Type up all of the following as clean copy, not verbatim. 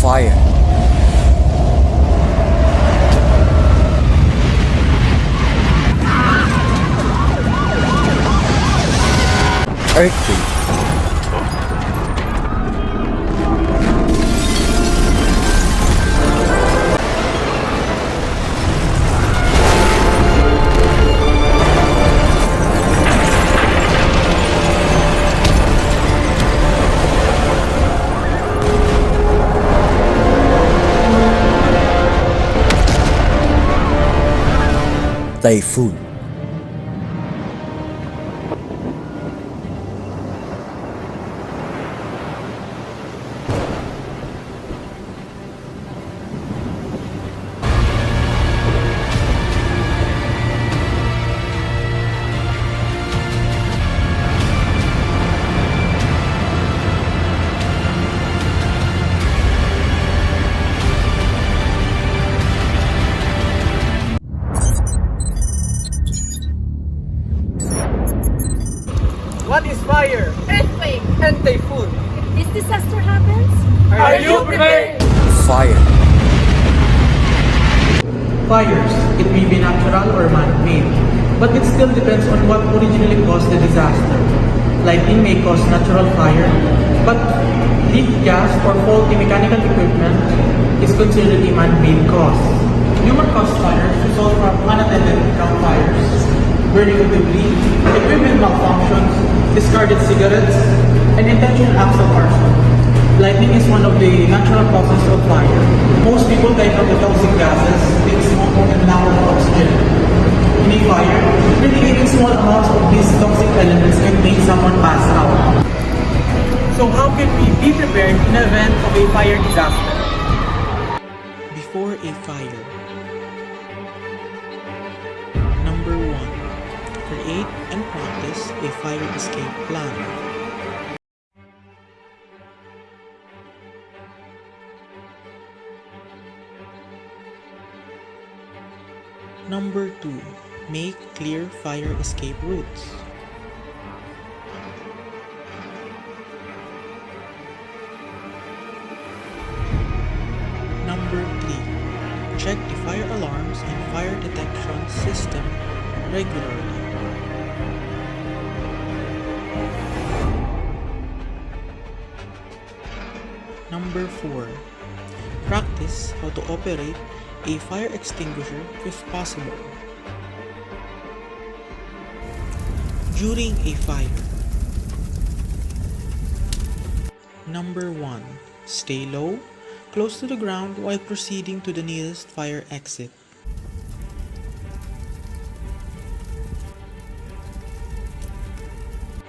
Fire. Earthquake. Typhoon. What is fire? Earthquake! And typhoon? If this disaster happens, Are you prepared? Fire. Fires, it may be natural or man-made, but it still depends on what originally caused the disaster. Lightning may cause natural fire, but leak gas or faulty mechanical equipment is considered a man-made cause. Human-caused fires result from unattended campfires, burning of debris, equipment malfunctions, discarded cigarettes, and intentional acts of arson. Lightning is one of the natural causes of fire. Most people die from the toxic gases, thick smoke, and lack of oxygen. In a fire, really even small amounts of these toxic elements can make someone pass out. So how can we be prepared in the event of a fire disaster? Before a fire. Number 1. Create and practice a fire escape plan. Number 2. Make clear fire escape routes. Number 3. Check the fire alarms and fire detection system regularly. Number 4. Practice how to operate a fire extinguisher if possible. During a fire. Number 1. Stay low, close to the ground while proceeding to the nearest fire exit.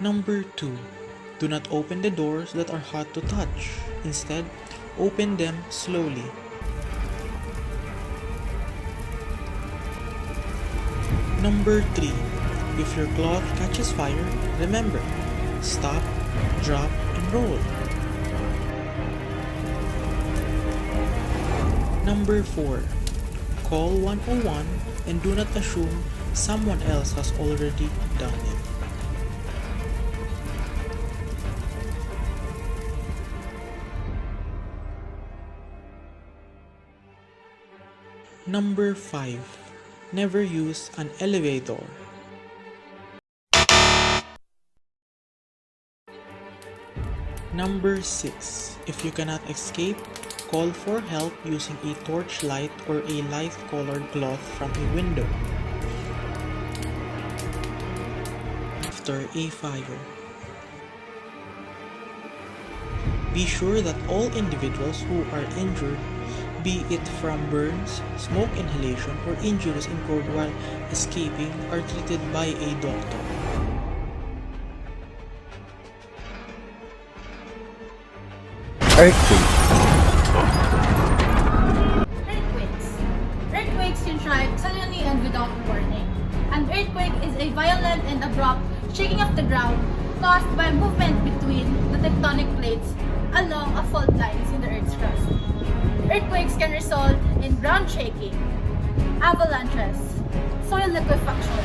Number 2. Do not open the doors that are hot to touch. Instead, open them slowly. Number 3. If your cloth catches fire, remember, stop, drop, and roll. Number 4. Call 101 and do not assume someone else has already done it. Number 5. Never use an elevator. Number 6. If you cannot escape, call for help using a torchlight or a light-colored cloth from a window. After a fire. Be sure that all individuals who are injured, be it from burns, smoke inhalation, or injuries incurred while escaping, are treated by a doctor. Earthquake. Earthquakes can strike suddenly and without warning. An earthquake is a violent and abrupt shaking of the ground caused by movement between the tectonic plates along a fault lines in the Earth's crust. Earthquakes can result in ground shaking, avalanches, soil liquefaction,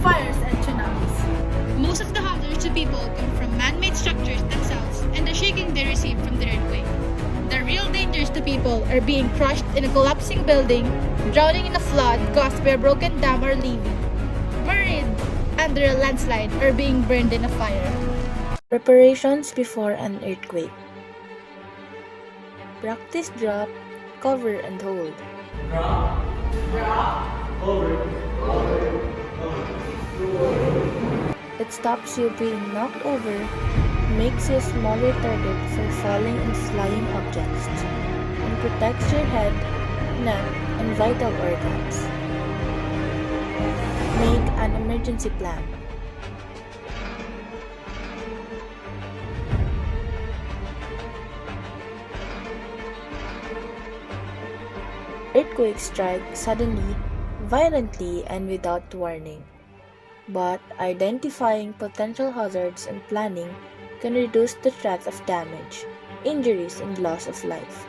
fires, and tsunamis. Most of the hazards to people come from man-made structures themselves and the shaking they receive from the earthquake. The real danger the people are being crushed in a collapsing building, drowning in a flood caused by a broken dam or levee, buried under a landslide, or being burned in a fire. Preparations before an earthquake. Practice drop, cover, and hold. It stops you being knocked over, makes you a smaller target for falling and flying objects, and protects your head, neck, and vital organs. Make an emergency plan. Earthquakes strike suddenly, violently, and without warning. But identifying potential hazards and planning can reduce the threat of damage, injuries, and loss of life.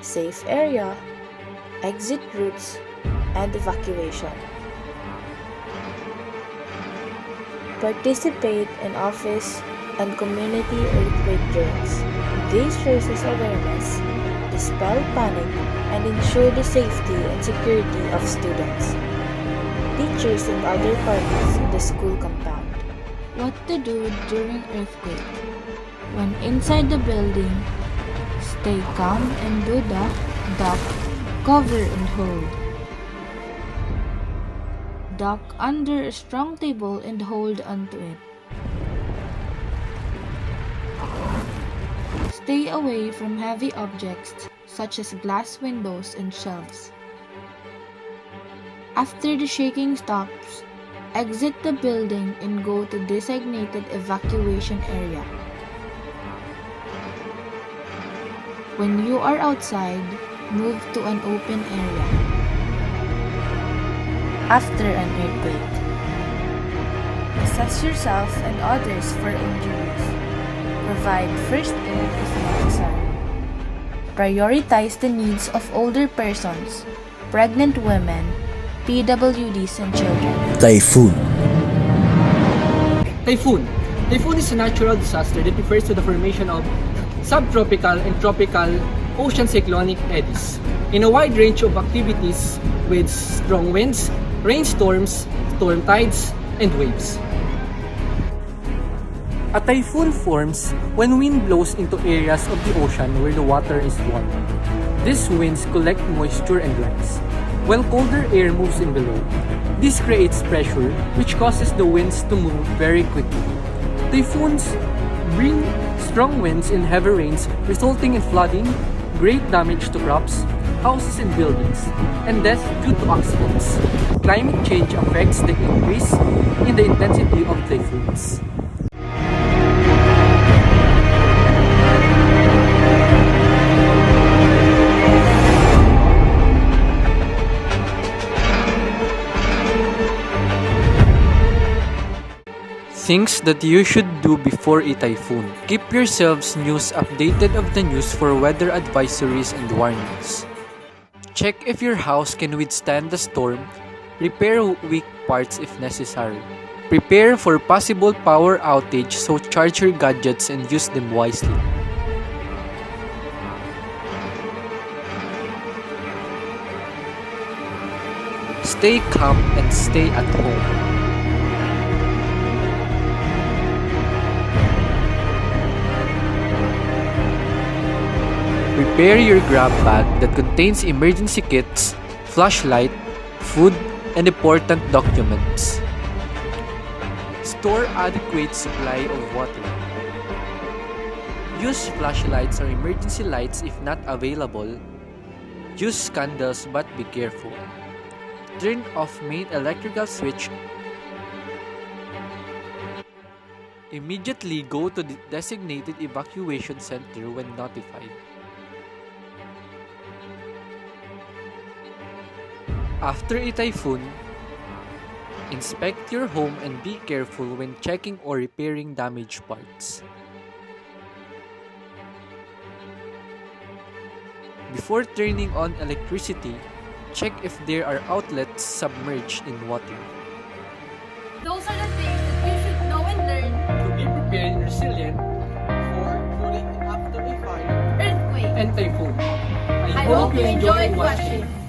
Safe area, exit routes, and evacuation. Participate in office and community earthquake drills. These raises awareness, dispel panic, and ensure the safety and security of students, teachers, and other parties in the school compound. What to do during earthquake? When inside the building, stay calm and do the duck, cover, and hold. Duck under a strong table and hold onto it. Stay away from heavy objects such as glass windows and shelves. After the shaking stops, exit the building and go to designated evacuation area. When you are outside, move to an open area. After an earthquake, assess yourself and others for injuries. Provide first aid if necessary. Prioritize the needs of older persons, pregnant women, PWDs, and children. Typhoon. Typhoon. Typhoon is a natural disaster that refers to the formation of subtropical and tropical ocean cyclonic eddies in a wide range of activities with strong winds, rainstorms, storm tides, and waves. A typhoon forms when wind blows into areas of the ocean where the water is warm. These winds collect moisture and rise, while colder air moves in below. This creates pressure, which causes the winds to move very quickly. Typhoons bring strong winds and heavy rains, resulting in flooding, great damage to crops, houses and buildings, and death due to accidents. Climate change affects the increase in the intensity of typhoons. Things that you should do before a typhoon. Keep yourselves news updated of the news for weather advisories and warnings. Check if your house can withstand the storm. Repair weak parts if necessary. Prepare for possible power outage, so charge your gadgets and use them wisely. Stay calm and stay at home. Prepare your grab bag that contains emergency kits, flashlight, food, and important documents. Store adequate supply of water. Use flashlights or emergency lights if not available. Use candles but be careful. Turn off main electrical switch. Immediately go to the designated evacuation center when notified. After a typhoon, inspect your home and be careful when checking or repairing damaged parts. Before turning on electricity, check if there are outlets submerged in water. Those are the things that you should know and learn. To be prepared and resilient for falling after a fire Earthquake and typhoon. hope you enjoyed watching.